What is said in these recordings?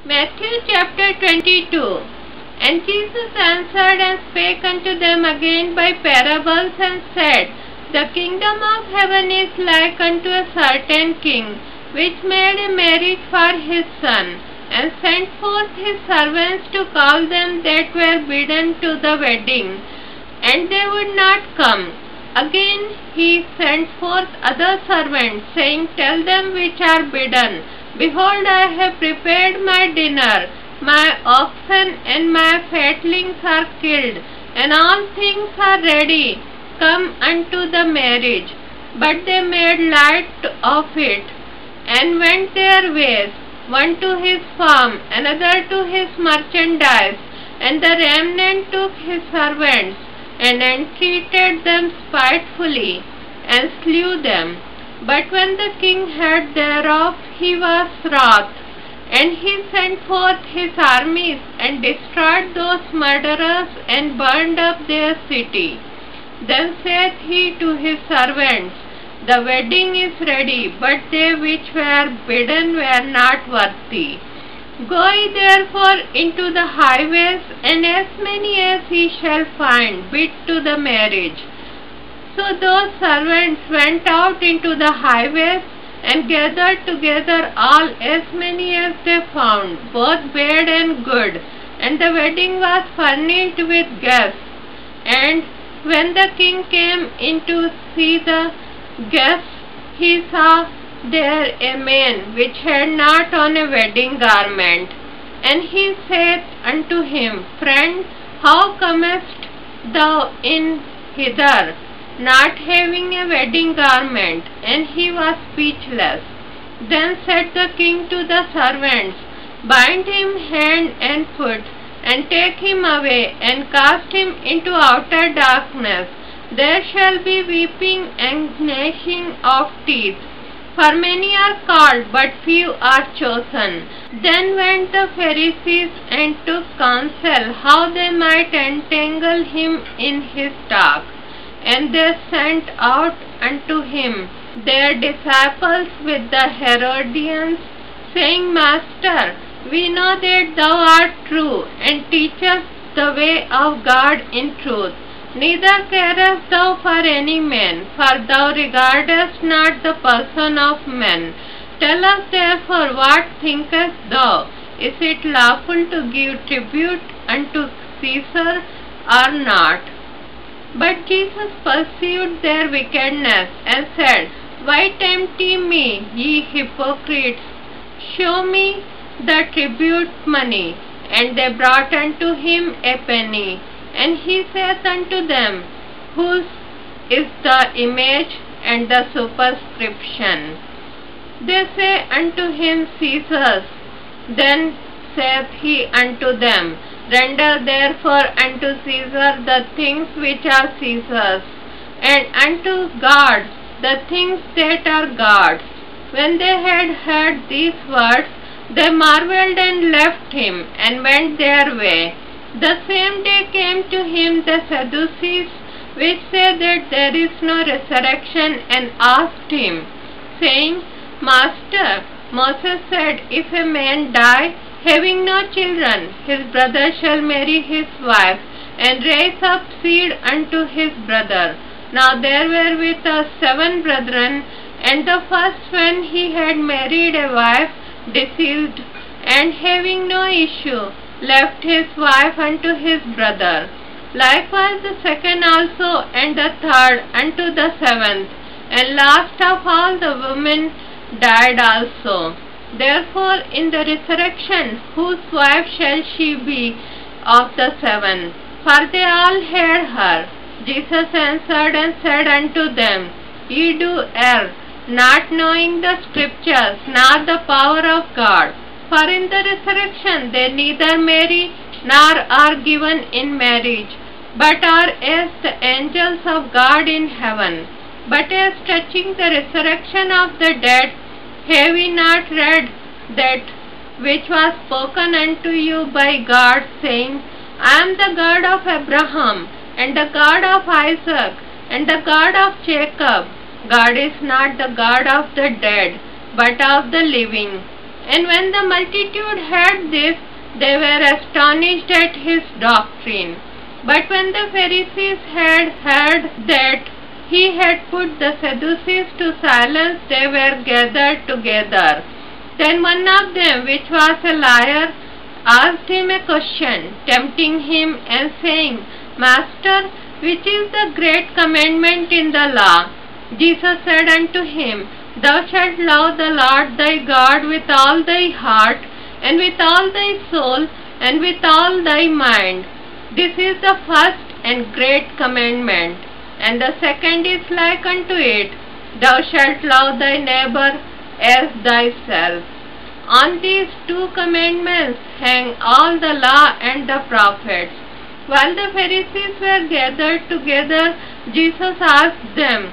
Matthew chapter 22. And Jesus answered and spake unto them again by parables, and said, The kingdom of heaven is like unto a certain king, which made a marriage for his son, and sent forth his servants to call them that were bidden to the wedding, and they would not come. Again he sent forth other servants, saying, Tell them which are bidden, Behold, I have prepared my dinner, my oxen and my fatlings are killed, and all things are ready. Come unto the marriage. But they made light of it, and went their ways, one to his farm, another to his merchandise, and the remnant took his servants, and entreated them spitefully, and slew them. But when the king heard thereof, he was wroth, and he sent forth his armies, and destroyed those murderers, and burned up their city. Then saith he to his servants, The wedding is ready, but they which were bidden were not worthy. Go ye therefore into the highways, and as many as ye shall find, bid to the marriage. So those servants went out into the highways, and gathered together all as many as they found, both bad and good. And the wedding was furnished with guests. And when the king came in to see the guests, he saw there a man which had not on a wedding garment. And he saith unto him, Friend, how comest thou in hither, not having a wedding garment? And he was speechless. Then said the king to the servants, Bind him hand and foot, and take him away, and cast him into outer darkness. There shall be weeping and gnashing of teeth. For many are called, but few are chosen. Then went the Pharisees and took counsel how they might entangle him in his talk. And they sent out unto him their disciples with the Herodians, saying, Master, we know that thou art true, and teachest the way of God in truth. Neither carest thou for any man, for thou regardest not the person of men. Tell us therefore, what thinkest thou? Is it lawful to give tribute unto Caesar or not? But Jesus perceived their wickedness, and said, Why tempt ye me, ye hypocrites? Show me the tribute money. And they brought unto him a penny. And he saith unto them, Whose is the image and the superscription? They say unto him, Caesar's. Then saith he unto them, Render therefore unto Caesar the things which are Caesar's, and unto God the things that are God's. When they had heard these words, they marveled and left him, and went their way. The same day came to him the Sadducees, which say that there is no resurrection, and asked him, saying, Master, Moses said, If a man die, having no children, his brother shall marry his wife, and raise up seed unto his brother. Now there were with us 7 brethren, and the first, when he had married a wife, deceased, and having no issue, left his wife unto his brother. Likewise the second also, and the third unto the 7th, and last of all the women died also. Therefore in the resurrection, whose wife shall she be of the 7? For they all heard her. Jesus answered and said unto them, Ye do err, not knowing the Scriptures, nor the power of God. For in the resurrection they neither marry, nor are given in marriage, but are as the angels of God in heaven. But as touching the resurrection of the dead, have ye not read that which was spoken unto you by God, saying, I am the God of Abraham, and the God of Isaac, and the God of Jacob? God is not the God of the dead, but of the living. And when the multitude heard this, they were astonished at his doctrine. But when the Pharisees had heard that he had put the Sadducees to silence, they were gathered together. Then one of them, which was a liar, asked him a question, tempting him and saying, Master, which is the great commandment in the law? Jesus said unto him, Thou shalt love the Lord thy God with all thy heart, and with all thy soul, and with all thy mind. This is the first and great commandment. And the second is like unto it, Thou shalt love thy neighbor as thyself. On these two commandments hang all the law and the prophets. While the Pharisees were gathered together, Jesus asked them,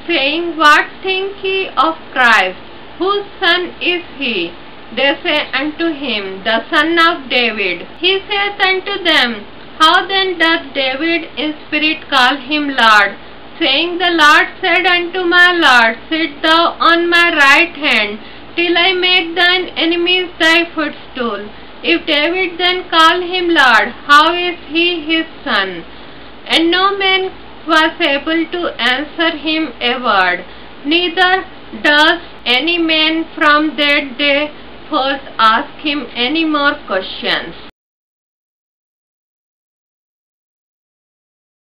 saying, What think ye of Christ? Whose son is he? They say unto him, The son of David. He saith unto them, How then doth David in spirit call him Lord, saying, The Lord said unto my Lord, Sit thou on my right hand, till I make thine enemies thy footstool. If David then call him Lord, how is he his son? And no man was able to answer him a word, neither does any man from that day forth ask him any more questions.